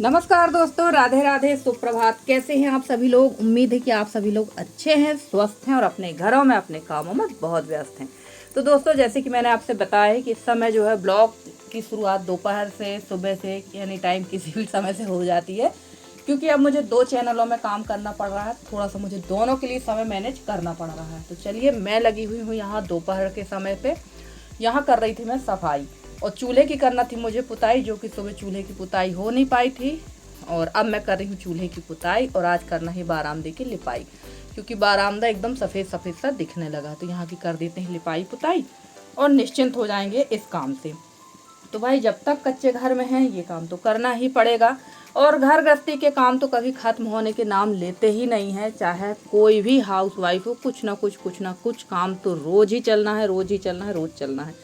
नमस्कार दोस्तों, राधे राधे, सुप्रभात। कैसे हैं आप सभी लोग? उम्मीद है कि आप सभी लोग अच्छे हैं, स्वस्थ हैं और अपने घरों में अपने कामों में बहुत व्यस्त हैं। तो दोस्तों, जैसे कि मैंने आपसे बताया है कि इस समय जो है ब्लॉग की शुरुआत दोपहर से, सुबह से, यानी टाइम किसी भी समय से हो जाती है, क्योंकि अब मुझे 2 चैनलों में काम करना पड़ रहा है। थोड़ा सा मुझे दोनों के लिए समय मैनेज करना पड़ रहा है। तो चलिए, मैं लगी हुई हूँ यहाँ दोपहर के समय पे। यहाँ कर रही थी मैं सफाई, और चूल्हे की करना थी मुझे पुताई, जो कि सुबह चूल्हे की पुताई हो नहीं पाई थी। और अब मैं कर रही हूँ चूल्हे की पुताई, और आज करना है बारामदे की लिपाई, क्योंकि बारामदा एकदम सफ़ेद सफ़ेद सा दिखने लगा। तो यहाँ की कर देते हैं लिपाई पुताई और निश्चिंत हो जाएंगे इस काम से। तो भाई, जब तक कच्चे घर में हैं ये काम तो करना ही पड़ेगा। और घर गृहस्थी के काम तो कभी ख़त्म होने के नाम लेते ही नहीं है। चाहे कोई भी हाउस वाइफ हो, कुछ ना कुछ काम तो रोज़ ही चलना है, रोज़ ही चलना है, रोज़ चलना है।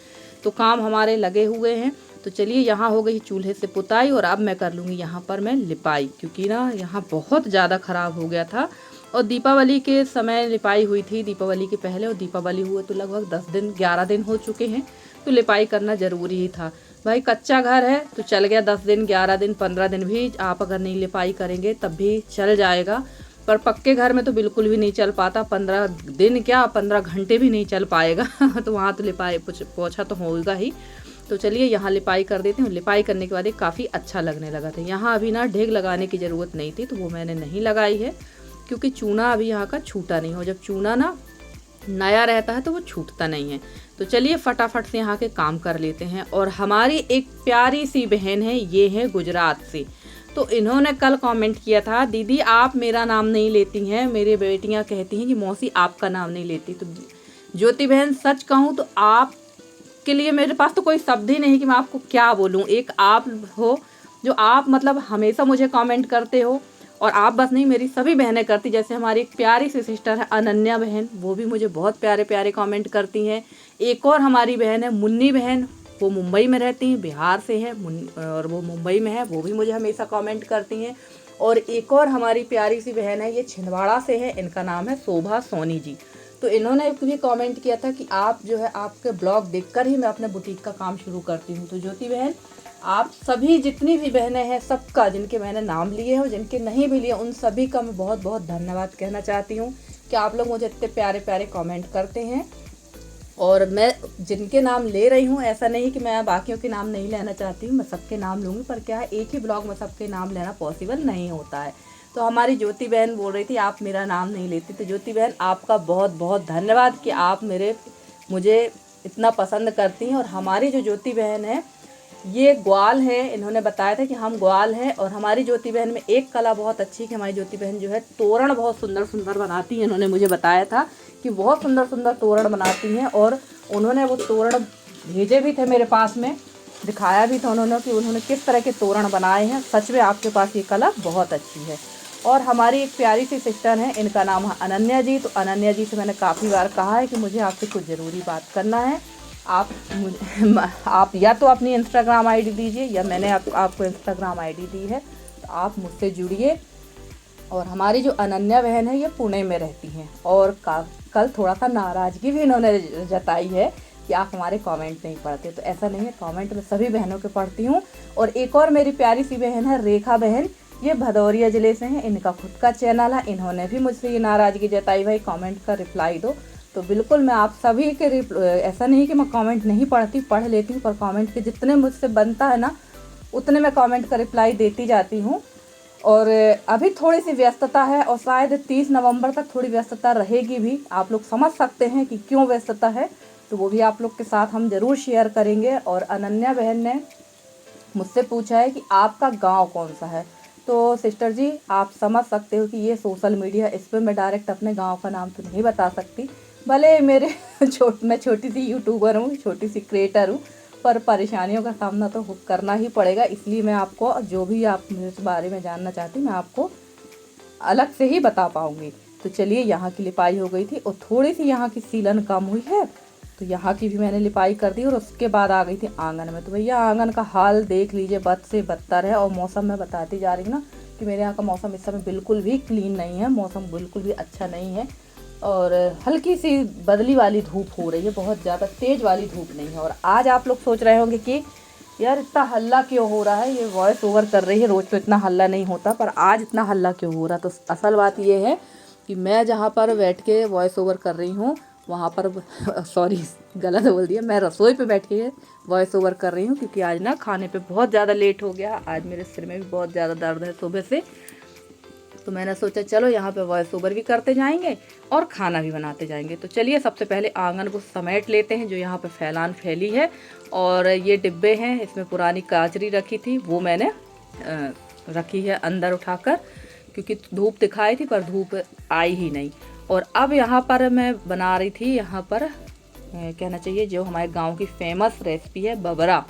तो काम हमारे लगे हुए हैं। तो चलिए, यहाँ हो गई चूल्हे से पुताई, और अब मैं कर लूँगी यहाँ पर मैं लिपाई, क्योंकि ना यहाँ बहुत ज़्यादा ख़राब हो गया था। और दीपावली के समय लिपाई हुई थी, दीपावली के पहले, और दीपावली हुए तो लगभग 10 दिन 11 दिन हो चुके हैं। तो लिपाई करना ज़रूरी ही था। भाई, कच्चा घर है तो चल गया 10 दिन 11 दिन 15 दिन भी आप अगर नहीं लिपाई करेंगे तब भी चल जाएगा। पर पक्के घर में तो बिल्कुल भी नहीं चल पाता। 15 दिन क्या, 15 घंटे भी नहीं चल पाएगा। तो वहाँ तो लिपाई पोछा तो होगा ही। तो चलिए, यहाँ लिपाई कर देती हूँ। लिपाई करने के बाद ये काफ़ी अच्छा लगने लगा था। यहाँ अभी ना ढेग लगाने की ज़रूरत नहीं थी, तो वो मैंने नहीं लगाई है, क्योंकि चूना अभी यहाँ का छूटा नहीं हो। जब चूना ना नया रहता है तो वो छूटता नहीं है। तो चलिए, फटाफट से यहाँ के काम कर लेते हैं। और हमारी एक प्यारी सी बहन है, ये है गुजरात से। तो इन्होंने कल कमेंट किया था, दीदी आप मेरा नाम नहीं लेती हैं। मेरी बेटियाँ कहती हैं कि मौसी आपका नाम नहीं लेती। तो ज्योति बहन, सच कहूँ तो आप के लिए मेरे पास तो कोई शब्द ही नहीं कि मैं आपको क्या बोलूँ। एक आप हो जो आप मतलब हमेशा मुझे कमेंट करते हो, और आप बस नहीं, मेरी सभी बहनें करती। जैसे हमारी एक प्यारी सी सिस्टर है अनन्या बहन, वो भी मुझे बहुत प्यारे प्यारे कमेंट करती हैं। एक और हमारी बहन है मुन्नी बहन, वो मुंबई में रहती हैं, बिहार से है और वो मुंबई में है, वो भी मुझे हमेशा कमेंट करती हैं। और एक और हमारी प्यारी सी बहन है, ये छिंदवाड़ा से है, इनका नाम है शोभा सोनी जी। तो इन्होंने भी कमेंट किया था कि आप जो है, आपके ब्लॉग देखकर ही मैं अपने बुटीक का काम शुरू करती हूँ। तो ज्योति बहन, आप सभी जितनी भी बहनें हैं, सबका, जिनके मैंने नाम लिए हैं और जिनके नहीं भी लिए, उन सभी का मैं बहुत बहुत धन्यवाद कहना चाहती हूँ कि आप लोग मुझे इतने प्यारे प्यारे कमेंट करते हैं। और मैं जिनके नाम ले रही हूँ, ऐसा नहीं कि मैं बाकियों के नाम नहीं लेना चाहती हूँ, मैं सबके नाम लूँगी। पर क्या है, एक ही ब्लॉग में सबके नाम लेना पॉसिबल नहीं होता है। तो हमारी ज्योति बहन बोल रही थी आप मेरा नाम नहीं लेती। तो ज्योति बहन, आपका बहुत बहुत धन्यवाद कि आप मुझे इतना पसंद करती हैं। और हमारी जो ज्योति बहन है, ये ग्वाल है। इन्होंने बताया था कि हम ग्वाल हैं। और हमारी ज्योति बहन में एक कला बहुत अच्छी कि हमारी ज्योति बहन जो है, तोरण बहुत सुंदर सुंदर बनाती हैं। इन्होंने मुझे बताया था कि बहुत सुंदर सुंदर तोरण बनाती हैं, और उन्होंने वो तोरण भेजे भी थे मेरे पास में, दिखाया भी था उन्होंने कि उन्होंने किस तरह के तोरण बनाए हैं। सच में आपके पास ये कला बहुत अच्छी है। और हमारी एक प्यारी सी सिस्टर है, इनका नाम है अनन्या जी। तो अनन्या जी से मैंने काफ़ी बार कहा है कि मुझे आपसे कुछ ज़रूरी बात करना है। आप या तो अपनी इंस्टाग्राम आईडी दीजिए, या मैंने आपको इंस्टाग्राम आईडी दी है, तो आप मुझसे जुड़िए। और हमारी जो अनन्या बहन है, ये पुणे में रहती हैं, और कल थोड़ा सा नाराज़गी भी इन्होंने जताई है कि आप हमारे कमेंट नहीं पढ़ते। तो ऐसा नहीं है, कमेंट मैं सभी बहनों के पढ़ती हूँ। और एक और मेरी प्यारी सी बहन है रेखा बहन, ये भदौरिया ज़िले से हैं, इनका खुद का चैनल है। इन्होंने भी मुझसे ये नाराज़गी जताई, भाई कमेंट का रिप्लाई दो। तो बिल्कुल मैं आप सभी के ऐसा नहीं कि मैं कमेंट नहीं पढ़ती, पढ़ लेती हूँ, पर कमेंट के जितने मुझसे बनता है ना, उतने मैं कमेंट का रिप्लाई देती जाती हूँ। और अभी थोड़ी सी व्यस्तता है, और शायद 30 नवंबर तक थोड़ी व्यस्तता रहेगी भी। आप लोग समझ सकते हैं कि क्यों व्यस्तता है, तो वो भी आप लोग के साथ हम ज़रूर शेयर करेंगे। और अनन्या बहन ने मुझसे पूछा है कि आपका गांव कौन सा है। तो सिस्टर जी, आप समझ सकते हो कि ये सोशल मीडिया, इस पर मैं डायरेक्ट अपने गांव का नाम तो नहीं बता सकती। भले मेरे मैं छोटी सी यूट्यूबर हूँ, छोटी सी क्रिएटर हूँ, पर परेशानियों का सामना तो करना ही पड़ेगा। इसलिए मैं आपको जो भी आप मेरे बारे में जानना चाहती, मैं आपको अलग से ही बता पाऊँगी। तो चलिए, यहाँ की लिपाई हो गई थी, और थोड़ी सी यहाँ की सीलन कम हुई है, तो यहाँ की भी मैंने लिपाई कर दी। और उसके बाद आ गई थी आंगन में। तो भैया, आंगन का हाल देख लीजिए, बद से बदतर है। और मौसम मैं बताती जा रही हूँ ना कि मेरे यहाँ का मौसम इस समय बिल्कुल भी क्लीन नहीं है, मौसम बिल्कुल भी अच्छा नहीं है। और हल्की सी बदली वाली धूप हो रही है, बहुत ज़्यादा तेज़ वाली धूप नहीं है। और आज आप लोग सोच रहे होंगे कि यार इतना हल्ला क्यों हो रहा है, ये वॉइस ओवर कर रही है, रोज़ तो इतना हल्ला नहीं होता पर आज इतना हल्ला क्यों हो रहा। तो असल बात ये है कि मैं जहाँ पर बैठ के वॉइस ओवर कर रही हूँ वहाँ पर सॉरी गलत बोल दिया, मैं रसोई पे बैठ के वॉइस ओवर कर रही हूँ क्योंकि आज ना खाने पे बहुत ज़्यादा लेट हो गया। आज मेरे सिर में भी बहुत ज़्यादा दर्द है सुबह से, तो मैंने सोचा चलो यहाँ पे वॉइस ओवर भी करते जाएंगे और खाना भी बनाते जाएंगे। तो चलिए सबसे पहले आंगन को समेट लेते हैं जो यहाँ पे फैलान फैली है। और ये डिब्बे हैं, इसमें पुरानी काजरी रखी थी वो मैंने रखी है अंदर उठाकर, क्योंकि धूप दिखाई थी पर धूप आई ही नहीं। और अब यहाँ पर मैं बना रही थी, यहाँ पर कहना चाहिए जो हमारे गाँव की फेमस रेसिपी है बबरा।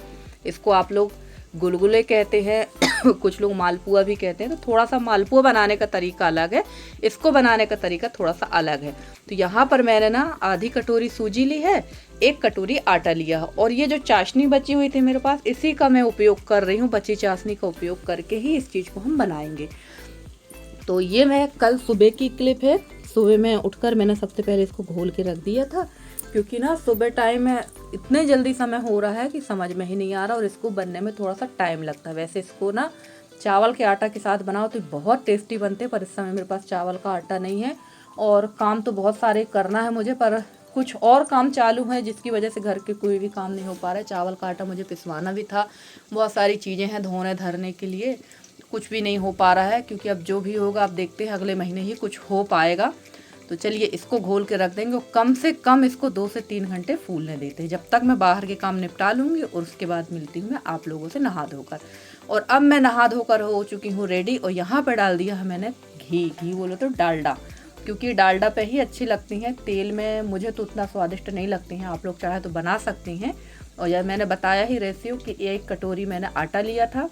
इसको आप लोग गुलगुले कहते हैं कुछ लोग मालपुआ भी कहते हैं। तो थोड़ा सा मालपुआ बनाने का तरीका अलग है, इसको बनाने का तरीका थोड़ा सा अलग है। तो यहाँ पर मैंने ना आधी कटोरी सूजी ली है, 1 कटोरी आटा लिया है, और ये जो चाशनी बची हुई थी मेरे पास इसी का मैं उपयोग कर रही हूँ। बची चाशनी का उपयोग करके ही इस चीज़ को हम बनाएंगे। तो ये मैं कल सुबह की क्लिप है। सुबह में उठकर मैंने सबसे पहले इसको घोल के रख दिया था, क्योंकि ना सुबह टाइम में इतने जल्दी समय हो रहा है कि समझ में ही नहीं आ रहा और इसको बनने में थोड़ा सा टाइम लगता है। वैसे इसको ना चावल के आटा के साथ बनाओ तो बहुत टेस्टी बनते, पर इस समय मेरे पास चावल का आटा नहीं है और काम तो बहुत सारे करना है मुझे, पर कुछ और काम चालू है जिसकी वजह से घर के कोई भी काम नहीं हो पा रहा है। चावल का आटा मुझे पिसवाना भी था, बहुत सारी चीज़ें हैं धोने धरने के लिए, कुछ भी नहीं हो पा रहा है। क्योंकि अब जो भी होगा आप देखते हैं अगले महीने ही कुछ हो पाएगा। तो चलिए इसको घोल के रख देंगे और कम से कम इसको 2 से 3 घंटे फूलने देते हैं, जब तक मैं बाहर के काम निपटा लूँगी। और उसके बाद मिलती हूँ मैं आप लोगों से नहा धोकर। और अब मैं नहा धोकर हो चुकी हूँ रेडी, और यहाँ पर डाल दिया है मैंने घी बोलो तो डालडा, क्योंकि डालडा पे ही अच्छी लगती हैं। तेल में मुझे तो उतना स्वादिष्ट नहीं लगती हैं, आप लोग चाहे तो बना सकती हैं। और यह मैंने बताया ही रेसिपी कि 1 कटोरी मैंने आटा लिया था,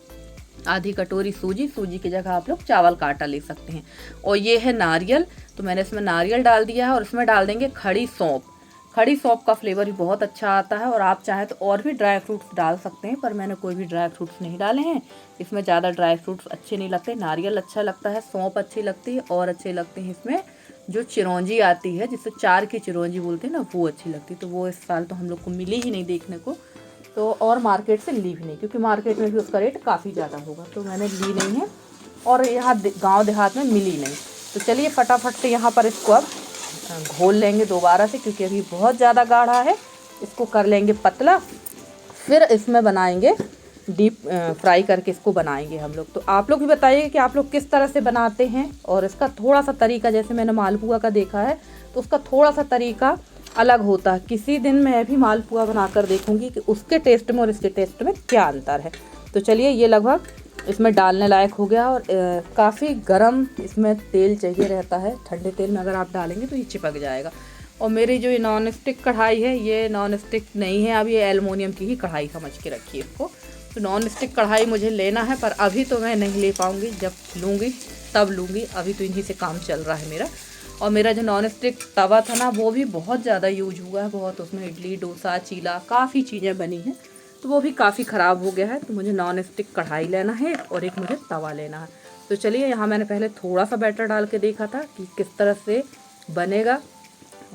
आधी कटोरी सूजी की जगह आप लोग चावल का आटा ले सकते हैं। और ये है नारियल, तो मैंने इसमें नारियल डाल दिया है। और इसमें डाल देंगे खड़ी सौंफ। खड़ी सौंफ का फ्लेवर भी बहुत अच्छा आता है, और आप चाहे तो और भी ड्राई फ्रूट्स डाल सकते हैं, पर मैंने कोई भी ड्राई फ्रूट्स नहीं डाले हैं। इसमें ज़्यादा ड्राई फ्रूट्स अच्छे नहीं लगते, नारियल अच्छा लगता है, सौंफ अच्छी लगती है, और अच्छे लगते हैं इसमें जो चिरौंजी आती है जिससे 4 की चिरौंजी बोलते हैं ना, वो अच्छी लगती है। तो वो इस साल तो हम लोग को मिली ही नहीं देखने को, तो और मार्केट से ली भी नहीं, क्योंकि मार्केट में भी उसका रेट काफ़ी ज़्यादा होगा, तो मैंने ली नहीं है और यहाँ गांव देहात में मिली नहीं। तो चलिए फटाफट से यहाँ पर इसको अब घोल लेंगे दोबारा से, क्योंकि अभी बहुत ज़्यादा गाढ़ा है। इसको कर लेंगे पतला, फिर इसमें बनाएंगे डीप फ्राई करके इसको बनाएंगे हम लोग। तो आप लोग भी बताइए कि आप लोग किस तरह से बनाते हैं, और इसका थोड़ा सा तरीका, जैसे मैंने मालपुआ का देखा है तो उसका थोड़ा सा तरीका अलग होता है। किसी दिन मैं भी मालपुआ बनाकर देखूंगी कि उसके टेस्ट में और इसके टेस्ट में क्या अंतर है। तो चलिए ये लगभग इसमें डालने लायक हो गया, और काफ़ी गरम इसमें तेल चाहिए रहता है। ठंडे तेल में अगर आप डालेंगे तो ये चिपक जाएगा। और मेरी जो ये नॉन स्टिक कढ़ाई है, ये नॉन स्टिक नहीं है, अब ये एलुमिनियम की ही कढ़ाई समझ के रखिए इसको। तो नॉन स्टिक कढ़ाई मुझे लेना है, पर अभी तो मैं नहीं ले पाऊँगी, जब लूँगी तब लूँगी। अभी तो इन्हीं से काम चल रहा है मेरा। और मेरा जो नॉन स्टिक तवा था ना, वो भी बहुत ज़्यादा यूज हुआ है, बहुत उसमें इडली डोसा चीला काफ़ी चीज़ें बनी हैं, तो वो भी काफ़ी ख़राब हो गया है। तो मुझे नॉन स्टिक कढ़ाई लेना है और एक मुझे तवा लेना है। तो चलिए यहाँ मैंने पहले थोड़ा सा बैटर डाल के देखा था कि किस तरह से बनेगा,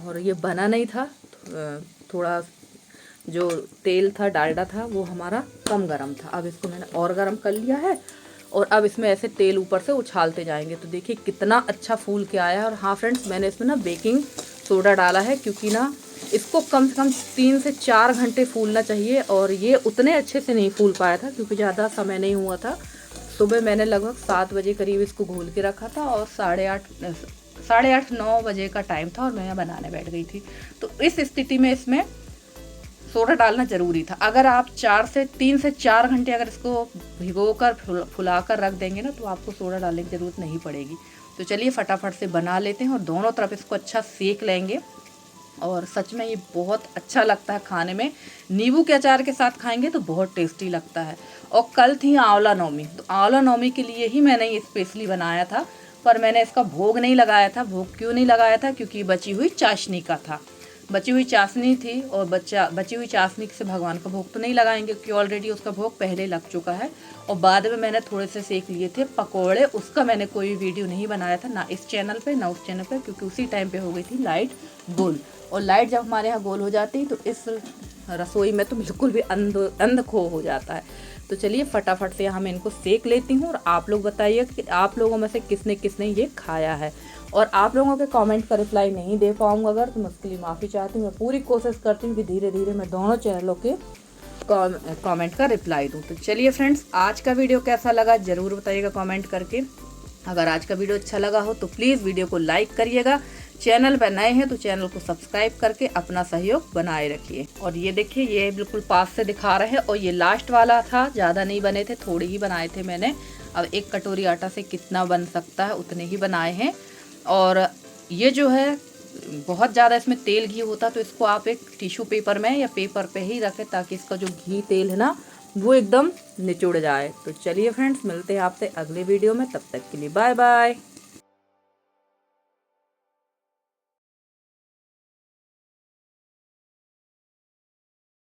और ये बना नहीं था। थोड़ा जो तेल था डालडा था वो हमारा कम गरम था। अब इसको मैंने और गरम कर लिया है, और अब इसमें ऐसे तेल ऊपर से उछालते जाएंगे। तो देखिए कितना अच्छा फूल के आया है। और हाँ फ्रेंड्स, मैंने इसमें ना बेकिंग सोडा डाला है, क्योंकि ना इसको कम से कम 3 से 4 घंटे फूलना चाहिए। और ये उतने अच्छे से नहीं फूल पाया था क्योंकि ज़्यादा समय नहीं हुआ था। सुबह मैंने लगभग 7 बजे करीब इसको घोल के रखा था, और 8:30 9 बजे का टाइम था और मैं बनाने बैठ गई थी। तो इस स्थिति में इसमें सोडा डालना ज़रूरी था। अगर आप 3 से 4 घंटे अगर इसको भिगोकर फुलाकर रख देंगे ना, तो आपको सोडा डालने की ज़रूरत नहीं पड़ेगी। तो चलिए फटाफट से बना लेते हैं, और दोनों तरफ इसको अच्छा सेक लेंगे। और सच में ये बहुत अच्छा लगता है खाने में, नींबू के अचार के साथ खाएंगे तो बहुत टेस्टी लगता है। और कल थी आंवला नवमी, तो आंवला नवमी के लिए ही मैंने ये स्पेशली बनाया था, पर मैंने इसका भोग नहीं लगाया था। भोग क्यों नहीं लगाया था? क्योंकि बची हुई चाशनी का था, बची हुई चाशनी थी, और बची हुई चाशनी से भगवान का भोग तो नहीं लगाएंगे, क्योंकि ऑलरेडी उसका भोग पहले लग चुका है। और बाद में मैंने थोड़े से सेक लिए थे पकोड़े, उसका मैंने कोई वीडियो नहीं बनाया था, ना इस चैनल पे ना उस चैनल पे, क्योंकि उसी टाइम पे हो गई थी लाइट गोल। और लाइट जब हमारे यहाँ गोल हो जाती है तो इस रसोई में तो बिल्कुल भी अंधखो हो जाता है। तो चलिए फटाफट से हम इनको सेक लेती हूँ और आप लोग बताइए कि आप लोगों में से किसने किसने ये खाया है। और आप लोगों के कमेंट का रिप्लाई नहीं दे पाऊँगा अगर, तो मैं उसके लिए माफ़ी चाहती हूँ। मैं पूरी कोशिश करती हूँ कि धीरे धीरे मैं दोनों चैनलों के कमेंट का रिप्लाई दूँ। तो चलिए फ्रेंड्स, आज का वीडियो कैसा लगा ज़रूर बताइएगा कमेंट करके। अगर आज का वीडियो अच्छा लगा हो तो प्लीज़ वीडियो को लाइक करिएगा। चैनल पर नए हैं तो चैनल को सब्सक्राइब करके अपना सहयोग बनाए रखिए। और ये देखिए, ये बिल्कुल पास से दिखा रहे हैं और ये लास्ट वाला था, ज़्यादा नहीं बने थे, थोड़े ही बनाए थे मैंने। अब एक कटोरी आटा से कितना बन सकता है उतने ही बनाए हैं। और ये जो है बहुत ज़्यादा इसमें तेल घी होता तो इसको आप एक टिश्यू पेपर में या पेपर पे ही रखें ताकि इसका जो घी तेल है ना वो एकदम निचुड़ जाए। तो चलिए फ्रेंड्स, मिलते हैं आपसे अगले वीडियो में, तब तक के लिए बाय बाय।